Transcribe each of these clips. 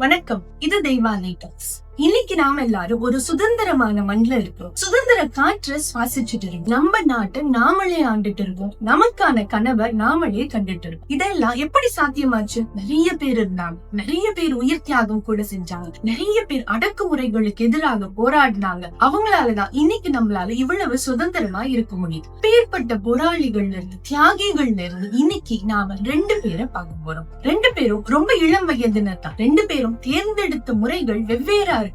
வணக்கம், இது தெய்வானை டாக்ஸ். இன்னைக்கு நாம எல்லாரும் ஒரு சுதந்திரமான மண்ணில் இருக்கோம். சுதந்திர காற்றை சுவாசிச்சுட்டு இருக்கோம். நம்ம நாட்டை நாமளே ஆண்டுட்டு இருக்கோம். நமக்கான கனவை நாமளே கண்டுட்டு இருக்கோம். இதெல்லாம் எப்படி சாத்தியமாச்சு? நிறைய பேர் இருந்தாங்க, நிறைய பேர் உயிர் தியாகம் கூட செஞ்சாங்க, நிறைய பேர் அடக்குமுறைகளுக்கு எதிராக போராடினாங்க. அவங்களாலதான் இன்னைக்கு நம்மளால இவ்வளவு சுதந்திரமா இருக்க முடியுது. பேர்பட்ட போராளிகள்ல இருந்து, தியாகிகள்ல இருந்து இன்னைக்கு நாம 2 பேரை பார்க்க போறோம். 2 பேரும் ரொம்ப இளம் வயதினர் தான். 2 பேரும் தேர்ந்தெடுத்த முறைகள் வெவ்வேறா இருக்கலாம்.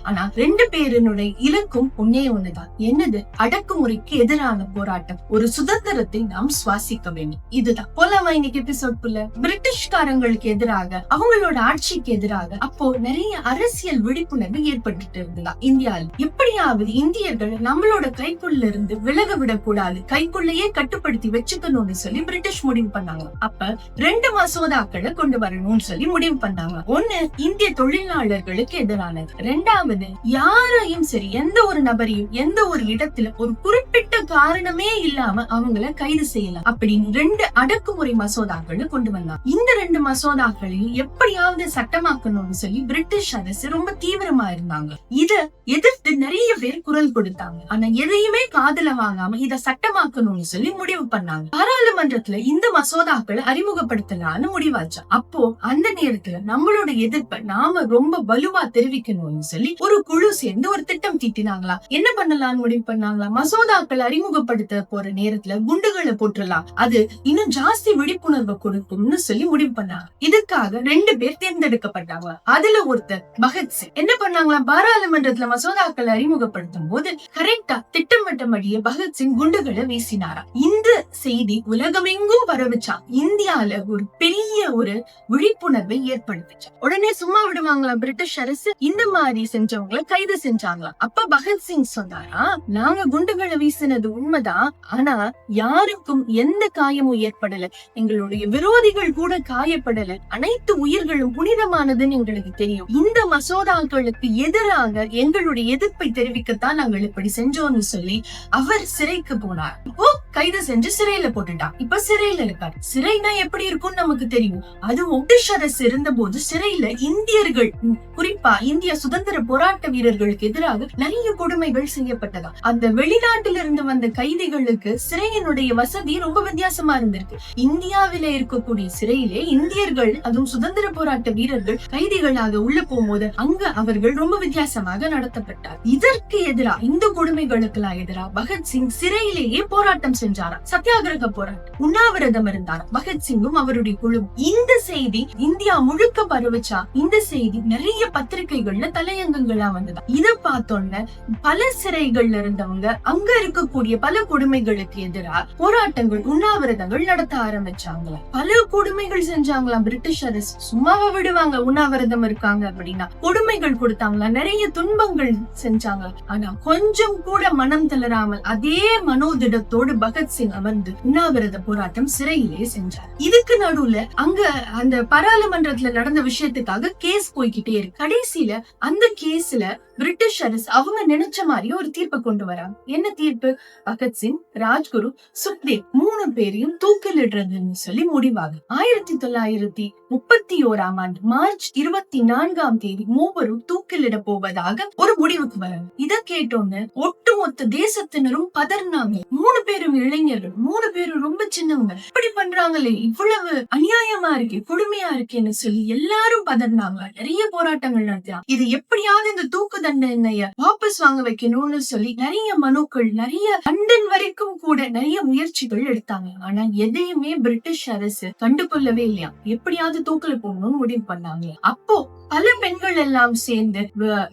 ஆனா 2 பேரினுடைய இலக்கும் ஒன்னே ஒண்ணுதான். என்னது? அடக்குமுறைக்கு எதிரான போராட்டம். ஒரு சுதந்திரத்தை நாம் சுவாசிக்க வேண்டும். இதுதான் போலாமா இன்னைக்கு எபிசோட்குள்ள. பிரிட்டிஷ்காரங்களுக்கு எதிராக, அவங்களோட ஆட்சிக்கு எதிராக அப்போ நிறைய அரசியல் விழிப்புணர்வு ஏற்பட்டு இருந்ததா இந்தியாவில். எப்படியாவது இந்தியர்கள் நம்மளோட கைக்குள்ள இருந்து விலக விடக்கூடாது, கைக்குள்ளேயே கட்டுப்படுத்தி வச்சுக்கணும்னு சொல்லி பிரிட்டிஷ் முடிவு பண்ணாங்க. அப்ப 2 மசோதாக்களை கொண்டு வரணும்னு சொல்லி முடிவு பண்ணாங்க. ஒண்ணு இந்திய தொழிலாளர்களுக்கு எதிரானது. 2வது யாரையும் சரி, எந்த ஒரு நபரையும் எந்த ஒரு இடத்துல ஒரு குறிப்பிட்ட காரணமே இல்லாம அவங்கள கைது செய்யலாம் அப்படின்னு 2 அடக்குமுறை மசோதாக்களை கொண்டு வந்தாங்க. இந்த 2 மசோதாக்களையும் எப்படியாவது சட்டமாக்கணும்னு சொல்லி பிரிட்டிஷ் அரசு ரொம்ப தீவிரமா இருந்தாங்க. இத எதிர்த்து நிறைய பேர் குரல் கொடுத்தாங்க. ஆனா எதையுமே காதுல வாங்காம இத சட்டமாக்கணும்னு சொல்லி முடிவு பண்ணாங்க. பாராளுமன்றத்துல இந்த மசோதாக்களை அறிமுகப்படுத்தலாம்னு முடிவாச்சு. அப்போ அந்த நேரத்துல நம்மளோட எதிர்ப்பை நாம ரொம்ப வலுவா தெரிவிக்கணும்னு சொல்லி ஒரு குழு சேர்ந்து ஒரு திட்டம் தீட்டினாங்களா. என்ன பண்ணலாம்னு முடிவு பண்ணாங்களா? மசோதாக்கள் அறிமுகப்படுத்த போற நேரத்துல குண்டுகளை போட்டுடலாம், அது இன்னும் ஜாஸ்தி விழிப்புணர்வு கொடுக்கும்னு சொல்லி முடிவு பண்ணாங்க. இதுக்காக 2 பேர் தேர்ந்தெடுக்கப்பட்டாங்க. அதுல ஒருத்தர் பகத்சிங். என்ன பண்ணாங்களா? பாராளுமன்றத்துல மசோதாக்கள் அறிமுகப்படுத்தும் போது கரெக்டா திட்டமிட்டபடியே பகத்சிங் குண்டுகளை வீசினாரா. இந்த செய்தி உலகமெங்கும் பரவிச்சா. இந்தியால ஒரு பெரிய ஒரு விழிப்புணர்வை ஏற்படுத்திச்சு. உடனே சும்மா விடுவாங்களா பிரிட்டிஷ் அரசு? இந்த மாதிரி செஞ்சவங்களை கைது செஞ்சாங்களா. அப்ப பகத்சிங் சொன்னாரா, நாங்க குண்டுகளை வீசினது உண்மைதான், ஆனா யாருக்கும் எந்த காயமும் ஏற்படல, எங்களுடைய விரோதிகள் கூட காயப்படல, அனைத்து உயிர்களும் புனிதமானதுன்னு எங்களுக்கு தெரியும். இந்த மசோதாக்களுக்கு எதிராக எங்களுடைய எதிர்ப்பை தெரிவிக்கத்தான் நாங்கள் இப்படி செஞ்சோம்னு சொல்லி அவர் சிறைக்கு போனார். இப்போ கைது செஞ்சு சிறையில போட்டுட்டான். இப்ப சிறையில இருக்காரு. சிறைனா எப்படி இருக்கும்னு நமக்கு தெரியும். அதுவும் பிரிட்டிஷ் அரசு இருந்த போது சிறையில இந்தியர்கள், குறிப்பா இந்திய சுதந்திர போராட்ட வீரர்களுக்கு எதிராக நிறைய கொடுமைகள் செய்யப்பட்டதா. அந்த வெளிநாட்டில இருந்து வந்த கைதிகளுக்கு சிறையினுடைய வசதி ரொம்ப வித்தியாசமா இருந்திருக்கு. இந்தியாவில இருக்கக்கூடிய சிறையிலே இந்தியர்கள், அதுவும் சுதந்திர போராட்ட வீரர்கள் கைதிகளாக உள்ள போகும்போது அங்க அவர்கள் ரொம்ப வித்தியாசமாக நடத்தப்பட்டார். இதற்கு எதிராக, இந்த கொடுமைகளுக்கு எதிராக பகத்சிங் சிறையிலேயே போராட்டம் செஞ்சாரா. சத்தியாகிரக போராட்டம், உண்ணாவிரதம் இருந்தாரா பகத்சிங்கும் அவருடைய குழு. இந்த செய்தி இந்தியா முழுக்க பரவுச்சா. இந்த செய்தி நிறைய பத்திரிகைகள்ல தலையங்கங்களா வந்ததா. இத பார்த்தோன்ன பல சிறைகள்ல இருந்தவங்க அங்க இருக்கக்கூடிய பல கொடுமைகளுக்கு எதிராக போராட்டங்கள், உண்ணாவிரதங்கள் நடத்த ஆரம்பிச்சாங்களா. பல கொடுமைகள் செஞ்சாங்களாம் பிரிட்டிஷ் அரசு. சும்மாவா விடுவாங்க? உண்ணாவிரதம் இருக்காங்க அப்படின்னா கொடுமைகள் கொடுத்தாங்களா, நிறைய துன்பங்கள் செஞ்சாங்க. ஆனா கொஞ்சம் கூட மனம் தளராமல் அதே மனோதிடத்தோடு பகத்சிங் அமர்ந்து உண்ணாவிரத போராட்டம் சிறையிலே செஞ்சார். இதுக்கு நடுவுல அங்க அந்த பாராளுமன்றத்துல நடந்த விஷயத்துக்காக கேஸ் போய்கிட்டே இருக்கு. கடைசியில அந்த கேஸ்ல பிரிட்டிஷ் அரசு அவங்க நினைச்ச மாதிரி ஒரு தீர்ப்பை கொண்டு வராங்க. என்ன தீர்ப்பு? பகத்சிங், ராஜ்குரு, சுக்தேவ் 3 பேரையும் தூக்கிலிடுறதுன்னு சொல்லி முடிவாகும். 1931ஆம் ஆண்டு மார்ச் 24ஆம் தேதி மூவரும் தூக்கிலிட போவதாக ஒரு முடிவுக்கு வராங்க. இத கேட்டோன்னு ஒட்டுமொத்த தேசத்தினரும் பதறினாங்க. 3 பேரும் இளைஞர்கள், 3 பேரும் ரொம்ப சின்னவங்க. இப்படி பண்றாங்களே, இவ்வளவு அநியாயமா இருக்கு, கொடுமையா இருக்கேன்னு சொல்லி எல்லாரும் பதறினாங்க. நிறைய போராட்டங்கள் நடத்தினாங்க. இது எப்படியாவது இந்த தூக்கு தண்டனைய வாபஸ் வாங்க வைக்கணும்னு சொல்லி நிறைய மனுக்கள், நிறைய லண்டன் வரைக்கும் கூட நிறைய முயற்சிகள் எடுத்தாங்க. ஆனா எதையுமே பிரிட்டிஷ் அரசு கண்டுகொள்ளவே இல்லையா. எப்படியாவது தூக்கில போகணும்னு முடிவு பண்ணாங்க. அப்போ பல பெண்கள் எல்லாம் சேர்ந்து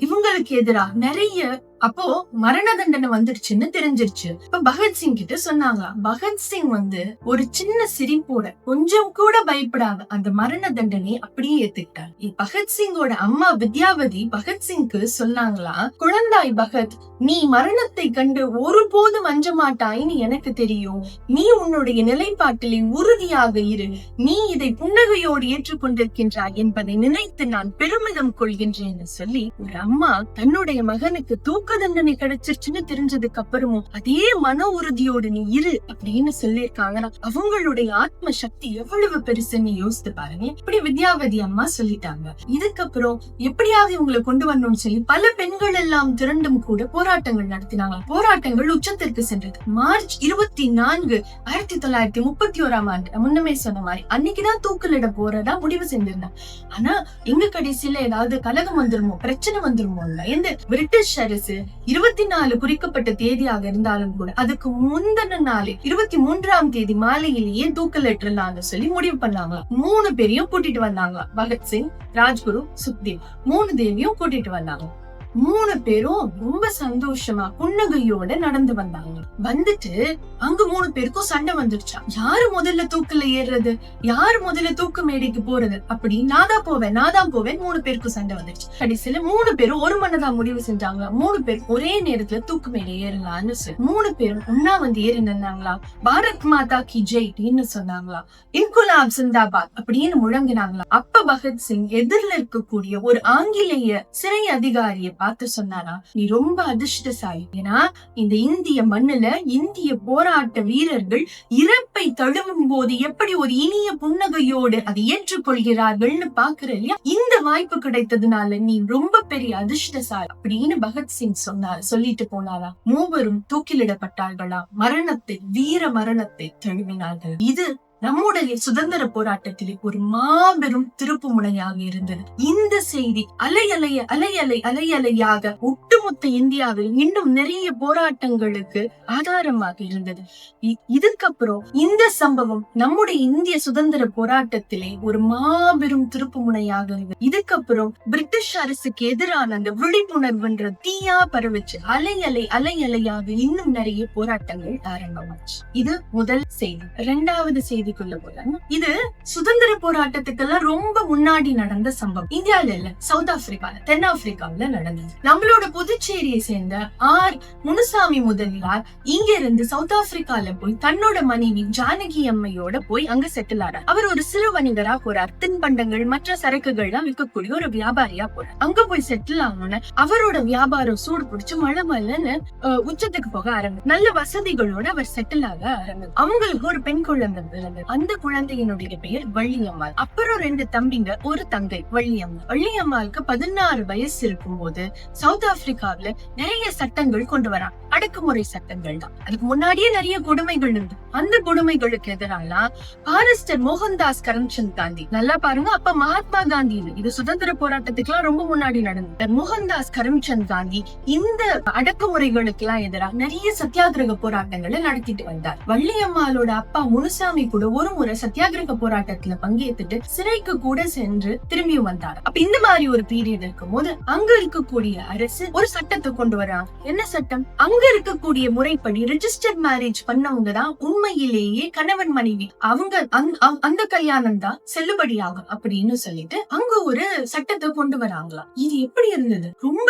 இவங்களுக்கு எதிராக நிறைய, அப்போ மரண தண்டனை வந்துருச்சுன்னு தெரிஞ்சிருச்சு. இப்ப பகத்சிங் கிட்ட சொன்னாங்க. பகத்சிங் ஒரு சின்ன சிரிப்போட, கொஞ்சம் கூட பயப்படாம அந்த மரண தண்டனை அப்படியே ஏத்துக்கிட்டார். பகத்சிங்கோட அம்மா வித்யாவதி பகத்சிங்க்கு சொன்னாங்களா, குழந்தாய் பகத், நீ மரணத்தை கண்டு ஒருபோதும் அஞ்ச மாட்டாய்ன்னு எனக்கு தெரியும். நீ உன்னுடைய நிலைப்பாட்டிலே உறுதியாக இரு. நீ இதை புன்னகையோடு ஏற்றுக்கொண்டிருக்கின்றாய் என்பதை நினைத்து நான் பெருமிதம் கொள்கின்றேன்னு சொல்லி ஒரு அம்மா தன்னுடைய மகனுக்கு தூக்க தூக்கு தண்டனை கிடைச்சிருச்சுன்னு தெரிஞ்சதுக்கு அப்புறமும் அதே மன உறுதியோடு நீ இரு அப்படின்னு சொல்லியிருக்காங்கன்னா அவங்களுடைய ஆத்ம சக்தி எவ்வளவு பெருசுன்னு யோசித்து பாருங்க. இப்படி வித்யாவதி அம்மா சொல்லிட்டாங்க. இதுக்கப்புறம் எப்படியாவது இவங்களை கொண்டு வரணும்னு சொல்லி பல பெண்கள் எல்லாம் திரண்டும் கூட போராட்டங்கள் நடத்தினாங்க. போராட்டங்கள் உச்சத்திற்கு சென்றது. மார்ச் 24, 1931 முன்னமே சொன்ன மாதிரி அன்னைக்குதான் தூக்கிலிட போறதா முடிவு செஞ்சிருந்தாங்க. ஆனா எங்க கடைசியில ஏதாவது கலகம் வந்துருமோ, பிரச்சனை வந்துருமோ இல்ல. இந்த பிரிட்டிஷ் அரசு 24 குறிக்கப்பட்ட தேதியாக இருந்தாலும் கூட அதுக்கு முந்தின நாள் 23 மாலையிலேயே தூக்கிலிட்டுலான்னு சொல்லி முடிவு பண்ணாங்க. 3 பேரையும் கூட்டிட்டு வந்தாங்க. பகத்சிங், ராஜ்குரு, சுக்தேவ் 3 பேரையும் கூட்டிட்டு வந்தாங்க. 3 பேரும் ரொம்ப சந்தோஷமா புன்னகையோட நடந்து வந்தாங்க. வந்துட்டு அங்க 3 பேருக்கும் சண்டை வந்துருச்சா. யாரு முதல்ல தூக்குல ஏறுறது, யாரு முதல்ல தூக்கு மேடைக்கு போறது அப்படி நான் தான் போவேன் 3 பேருக்கும் சண்டை வந்துருச்சு. கடைசியில 3 பேரும் ஒரு மனதா முடிவு செஞ்சாங்க. 3 பேர் ஒரே நேரத்துல தூக்கு மேடை ஏறலாம்னு சொல்லி 3 பேரும் ஒன்னா வந்து ஏறி நின்னாங்களா. பாரத் மாதா கி ஜெய்ன்னு சொன்னாங்களா, இன்குலாப் சிந்தாபாத் அப்படின்னு முழங்கினாங்களா. அப்ப பகத்சிங் எதிரில் இருக்கக்கூடிய ஒரு ஆங்கிலேய சிறை அதிகாரியை பார்த்து சொன்னாரா, நீ ரொம்ப அதிர்ஷ்டசாலி. ஏன்னா இந்த இந்திய மண்ணுல இந்திய போராட்ட வீரர்கள் இறப்பை தழுவும் போது எப்படி ஒரு இனிய புன்னகையோடு அதை ஏற்றுக்கொள்கிறார்கள்னு பாக்குற இல்லையா. இந்த வாய்ப்பு கிடைத்ததுனால நீ ரொம்ப பெரிய அதிர்ஷ்டசாலி அப்படின்னு பகத்சிங் சொல்லிட்டு போனாரா. 3 தூக்கிலிடப்பட்டார்களா. மரணத்தை, வீர மரணத்தை தழுவினார்கள். இது நம்முடைய சுதந்திர போராட்டத்திலே ஒரு மாபெரும் திருப்பு முனையாக இருந்தது. இந்த செய்தி அலையலையாக ஒட்டுமொத்த இந்தியாவில் இன்னும் நிறைய போராட்டங்களுக்கு ஆதாரமாக இருந்தது. இதுக்கப்புறம் இந்த சம்பவம் நம்முடைய இந்திய சுதந்திர போராட்டத்திலே ஒரு மாபெரும் திருப்பு முனையாக இருந்தது. இதுக்கப்புறம் பிரிட்டிஷ் அரசுக்கு எதிரான அந்த விழிப்புணர்வுன்ற தீயா பரவிச்சு அலையலையாக இன்னும் நிறைய போராட்டங்கள் ஆரம்பமாச்சு. இது முதல் செய்தி. 2வது செய்தி இது சுதந்திர போராட்டத்துக்கெல்லாம் ரொம்ப முன்னாடி நடந்த சம்பவம். இந்தியால இல்ல, சவுத் ஆப்பிரிக்கால, தென்னாப்பிரிக்காவில நடந்தது. நம்மளோட புதுச்சேரியை சேர்ந்த முனுசாமி முதலியார் இங்க இருந்து சவுத் ஆப்பிரிக்கால போய் தன்னோட மனைவி ஜானகி அம்மையோட போய் அங்க செட்டில் ஆறார். அவர் ஒரு சிறு வணிகரா போறார். தின்பண்டங்கள் மற்ற சரக்குகள் எல்லாம் விற்கக்கூடிய ஒரு வியாபாரியா போறார். அங்க போய் செட்டில் ஆகணும்னு அவரோட வியாபாரம் சூடு பிடிச்சு மழை உச்சத்துக்கு போக ஆரம்பிச்சு நல்ல வசதிகளோட அவர் செட்டில் ஆக ஆரம்பிச்சு. அவங்களுக்கு ஒரு பெண் குழந்தை பிறந்தது. அந்த குழந்தையினுடைய பெயர் வள்ளியம்மாள். அப்புறம் 2 தம்பிங்க, ஒரு தங்கை வள்ளியம்மாள். வள்ளியம்மாளுக்கு 16 வயசு இருக்கும் போது சவுத் ஆப்பிரிக்காவில நிறைய சட்டங்கள் கொண்டு வராங்க. அடக்குமுறை சட்டங்கள் தான். அதுக்கு முன்னாடியே நிறைய கொடுமைகள் இருந்து அந்த கொடுமைகளுக்கு எதிரான பாரிஸ்டர் மோகன்தாஸ் கரம்சந்த் காந்தி, நல்லா பாருங்க, அப்ப மகாத்மா காந்தி இது சுதந்திர போராட்டத்துக்கு எல்லாம் ரொம்ப முன்னாடி நடந்தது. மோகன்தாஸ் கரம்சந்த் காந்தி இந்த அடக்குமுறைகளுக்கு எல்லாம் எதிராக நிறைய சத்தியாகிரக போராட்டங்களை நடத்திட்டு வந்தார். வள்ளியம்மாளோட அப்பா முனுசாமி கூட ஒரு முறை சத்தியாகிரக போராட்டத்துல பங்கேற்றுட்டு சிறைக்கு கூட சென்று திரும்பி வந்தார். அப்ப இந்த மாதிரி ஒரு பீரியட் இருக்கும் போது அங்க இருக்கக்கூடிய அரசு ஒரு சட்டத்தை கொண்டு வராங்க. என்ன சட்டம்? அங்க இருக்கக்கூடிய முறைப்படி ரெஜிஸ்டர் மேரேஜ் பண்ணவங்க தான் உண்மையிலேயே கணவன் மனைவி, அவங்க அந்த கல்யாணம் தான் செல்லுபடியாகும் அப்படின்னு சொல்லிட்டு அங்க ஒரு சட்டத்தை கொண்டு வராங்களாம். இது எப்படி இருந்தது? ரொம்ப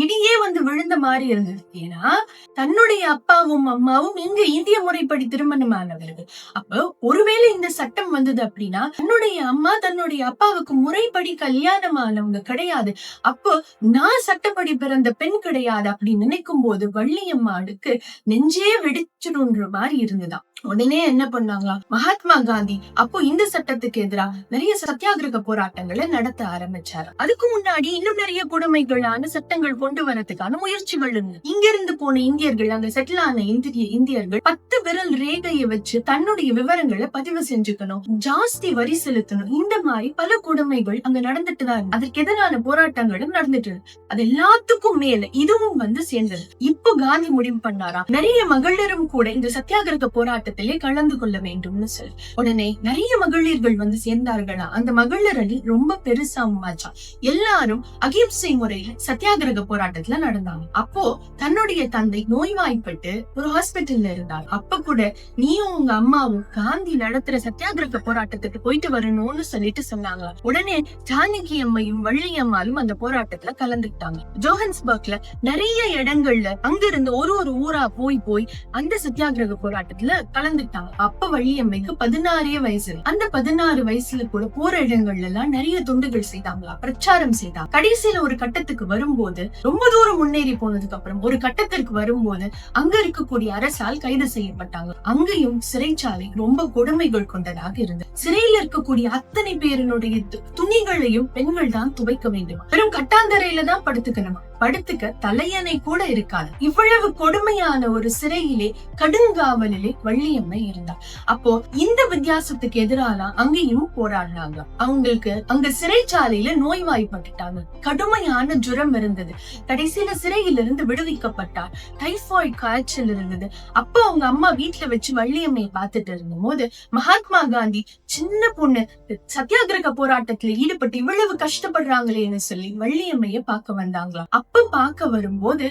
இடியே வந்து விழுந்த மாதிரி இருந்தது. ஏன்னா தன்னுடைய அப்பாவும் அம்மாவும் இங்க இந்திய முறைப்படி திருமணமானவர்கள். அப்ப ஒருவேளை இந்த சட்டம் வந்தது அப்படின்னா தன்னுடைய அம்மா தன்னுடைய அப்பாவுக்கு முறைப்படி கல்யாணமானவங்க கிடையாது, அப்போ நான் சட்டப்படி பிறந்த பெண் கிடையாது அப்படின்னு நினைக்கும் போது வள்ளியம்மாளுக்கு நெஞ்சே வெடிச்சிடுன்ற மாதிரி இருந்துதான். உடனே என்ன பண்ணாங்களா, மகாத்மா காந்தி அப்போ இந்த சட்டத்துக்கு எதிராக நிறைய சத்தியாகிரக போராட்டங்களை நடத்த ஆரம்பிச்சாரு. அதுக்கு முன்னாடி இன்னும் நிறைய கொடுமைகளான சட்டங்கள் கொண்டு வரதுக்கான முயற்சிகள் இருந்து இங்க இருந்து போன இந்தியர்கள், அங்க செட்டில் ஆன இந்தியர்கள் 10 விரல் ரேகையை வச்சு தன்னுடைய விவரங்களை பதிவு செஞ்சுக்கணும், ஜாஸ்தி வரி செலுத்தணும், இந்த மாதிரி பல கொடுமைகள் அங்க நடந்துட்டு தான். அதற்கு எதிரான போராட்டங்களும் நடந்துட்டு, அது எல்லாத்துக்கும் மேல இதுவும் வந்து சேர்ந்தது. இப்போ காந்தி முடிவு பண்ணாரா, நிறைய மகளிரும் கூட இந்த சத்தியாகிரக போராட்டத்திலே கலந்து கொள்ள வேண்டும்னு சொல்லி உடனே நிறைய மகளிர்கள் வந்து சேர்ந்தார்களா. அந்த மகளிர் அணி ரொம்ப பெருசாச்சா. எல்லாரும் அகிம்சை முறையில சத்தியாகிரக போராட்டத்துல நடந்தாங்க. அப்போ தன்னுடைய தந்தை நோய்வாய்ப்பட்டு ஒரு ஹாஸ்பிட்டல்ல இருந்தார். அப்ப கூட நீயும் உங்க அம்மாவும் காந்தி நடத்துற சத்தியாகிரக போராட்டத்துக்கு போயிட்டு வரணும்னு சொல்லிட்டு சொன்னாங்களா. உடனே ஜானகி அம்மையும் வள்ளியம்மாளும் அந்த போராட்டத்துல கலந்துக்கிட்டாங்க. ஜோஹன்ஸ்பர்க்ல நிறைய இடங்கள்ல அங்கிருந்து ஒரு ஊரா போய் அந்த சத்தியாகிரக போராட்டத்துல கலந்துட்டாங்க. அப்ப வள்ளியம்மைக்கு 16 வயசு. அந்த 16 வயசுல கூட போற இடங்கள்ல எல்லாம் நிறைய தொண்டுகள் செய்தாங்களா, பிரச்சாரம் செய்தாங்க. கடைசியில ஒரு கட்டத்துக்கு வரும்போது, ரொம்ப தூரம் முன்னேறி போனதுக்கு அப்புறம் ஒரு கட்டத்திற்கு வரும்போது அங்க இருக்கக்கூடிய அரசால் கைது செய்யப்பட்டாங்க. அங்கேயும் சிறைச்சாலை ரொம்ப கொடுமைகள் கொண்டதாக இருந்தது. சிறையில் இருக்கக்கூடிய அத்தனை பேரினுடைய துணிகளையும் பெண்கள் தான் துவைக்க வேண்டும். வெறும் கட்டாந்தரையில தான் படுத்துக்கணுமா, படுத்துக்க தலையணை கூட இருக்காது. இவ்வளவு கொடுமையான ஒரு சிறையிலே கடுங்காவலிலே வள்ளியம்மை இருந்தார். அப்போ இந்த வித்தியாசத்துக்கு எதிராக அங்கேயும் போராடினாங்க. அவங்களுக்கு அங்க சிறைச்சாலையில நோய்வாய்ப்பட்டுட்டாங்க. கடுமையான ஜுரம் இருந்தது. கடைசியில சிறையிலிருந்து விடுவிக்கப்பட்டார். டைபாய்டு காய்ச்சல் இருந்தது. அப்ப அவங்க அம்மா வீட்டுல வச்சு வள்ளியம்மையை பார்த்துட்டு இருந்த போது மகாத்மா காந்தி சின்ன பொண்ணு சத்தியாகிரக போராட்டத்துல ஈடுபட்டு இவ்வளவு கஷ்டப்படுறாங்களேன்னு சொல்லி வள்ளியம்மைய பார்க்க வந்தாங்களாம். அப்ப பார்க்க வரும்போது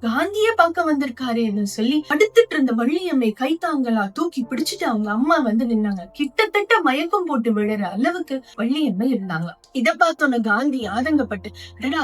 காந்திய பார்க்க வந்திருக்காருன்னு சொல்லி அடுத்துட்டு இருந்த வள்ளியம்மை கைத்தாங்களா தூக்கி பிடிச்சிட்டு அவங்க அம்மா வந்து நின்னாங்க. கிட்டத்தட்ட மயக்கம் போட்டு விழுற அளவுக்கு வள்ளியம்மை இருந்தாங்க. இத பார்த்தோன்ன காந்தி ஆதங்கப்பட்டு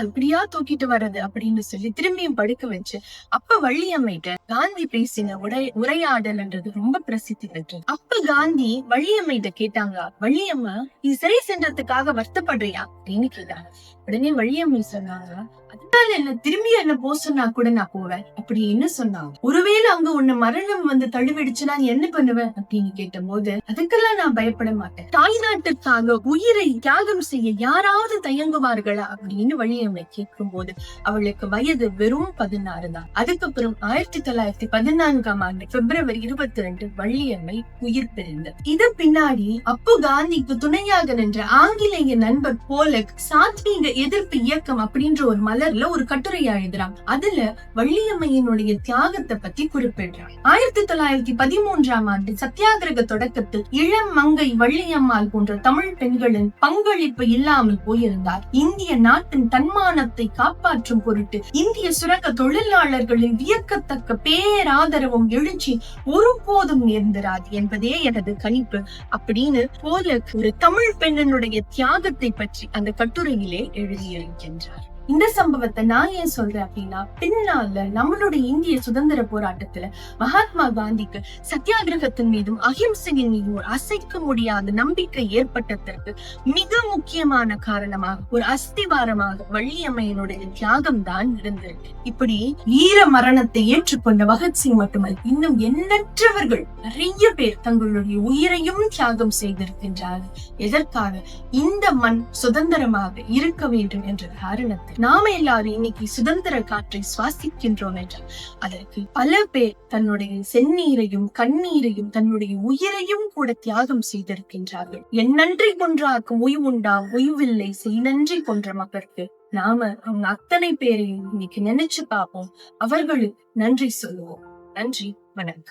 இப்படியா தூக்கிட்டு வர்றது அப்படின்னு சொல்லி திரும்பியும் படுக்க வச்சு, அப்ப வள்ளியம்மைட்ட காந்தி பேசின உரையாடல்ன்றது ரொம்ப பிரசித்தி பெற்றது. அப்ப காந்தி வள்ளியம்மைட்ட கேட்டாங்க, வள்ளியம்மா நீ சிறை சென்றதுக்காக வருத்தப்படுறியா அப்படின்னு கேட்டாங்க. உடனே வள்ளியம்மை சொன்னாங்க, அதனால என்ன திரும்பி என்ன போ சொன்னா கூட நான் போவேன் அப்படின்னு சொன்னாங்க. ஒருவேளை அங்க ஒண்ணு மரணம் வந்து தழுவிடுச்சுன்னா என்ன பண்ணுவேன் அப்படின்னு கேட்ட போது, அதுக்கெல்லாம் நான் பயப்பட மாட்டேன். தாய் நாட்டுக்காக உயிரை தியாகம் செய்ய யாராவது தயங்குவார்களா அப்படின்னு வள்ளியம்மை கேட்கும் போது அவளுக்கு வயது வெறும் 16 தான். அதுக்கப்புறம் 1914ஆம் ஆண்டு பிப்ரவரி 22 வள்ளியம்மை உயிர் பிரிந்தது. இது பின்னாடி அப்போ காந்திக்கு துணையாக நின்ற ஆங்கிலேய நண்பர் போலக் சாத்வீக எதிர்ப்பு இயக்கம் அப்படின்ற ஒரு மலர்ல ஒரு கட்டுரை எழுதுறாங்க. அதுல வள்ளியம்மையினுடைய தியாகத்தை பத்தி குறிப்பிடுறாங்க. 1913ஆம் ஆண்டு சத்தியாகிரக தொடக்கத்தில் இளம் மங்கை வள்ளியம்மாள் போன்ற தமிழ் பெண்களின் பங்களிப்பு இல்லாமல் போயிருந்தார். இந்திய நாட்டின் தன்மானத்தை காப்பாற்றும் பொருட்டு இந்திய சுரங்க தொழிலாளர்களின் வியக்கத்தக்க பேராதரவும் எழுச்சி ஒருபோதும் நேர்ந்திராது என்பதே எனது கணிப்பு அப்படின்னு போலக் ஒரு தமிழ் பெண்ணினுடைய தியாகத்தை பற்றி அந்த கட்டுரையிலே எழுதியிருக்கின்றார். இந்த சம்பவத்தை நான் ஏன் சொல்றேன் அப்படின்னா, பின்னால நம்மளுடைய இந்திய சுதந்திர போராட்டத்துல மகாத்மா காந்திக்கு சத்தியாகிரகத்தின் மீதும் அஹிம்சையின் மீதும் ஒரு அசைக்க முடியாத நம்பிக்கை ஏற்பட்டதற்கு மிக முக்கியமான காரணமாக ஒரு அஸ்திவாரமாக வள்ளியம்மையினுடைய தியாகம் தான் இருந்திருக்கு. இப்படி வீர மரணத்தை ஏற்றுக்கொண்ட பகத்சிங் மட்டுமல்ல, இன்னும் எண்ணற்றவர்கள் நிறைய பேர் தங்களுடைய உயிரையும் தியாகம் செய்திருக்கின்றார்கள். எதற்காக? இந்த மண் சுதந்திரமாக இருக்க வேண்டும் என்ற காரணத்தை நாம எல்லாரும் இன்னைக்கு சுதந்திர காற்றை சுவாசிக்கின்றோம் என்றால் அதற்கு பல பேர் தன்னுடைய செந்நீரையும் கண்ணீரையும் தன்னுடைய உயிரையும் கூட தியாகம் செய்திருக்கின்றார்கள். என் நன்றி கொன்றாக்கும் உய்வுண்டா உய்வில்லை செய் நன்றி கொன்ற மக்களுக்கு நாம அவங்க அத்தனை பேரையும் இன்னைக்கு நினைச்சு பார்ப்போம். அவர்களுக்கு நன்றி சொல்லுவோம். நன்றி, வணக்கம்.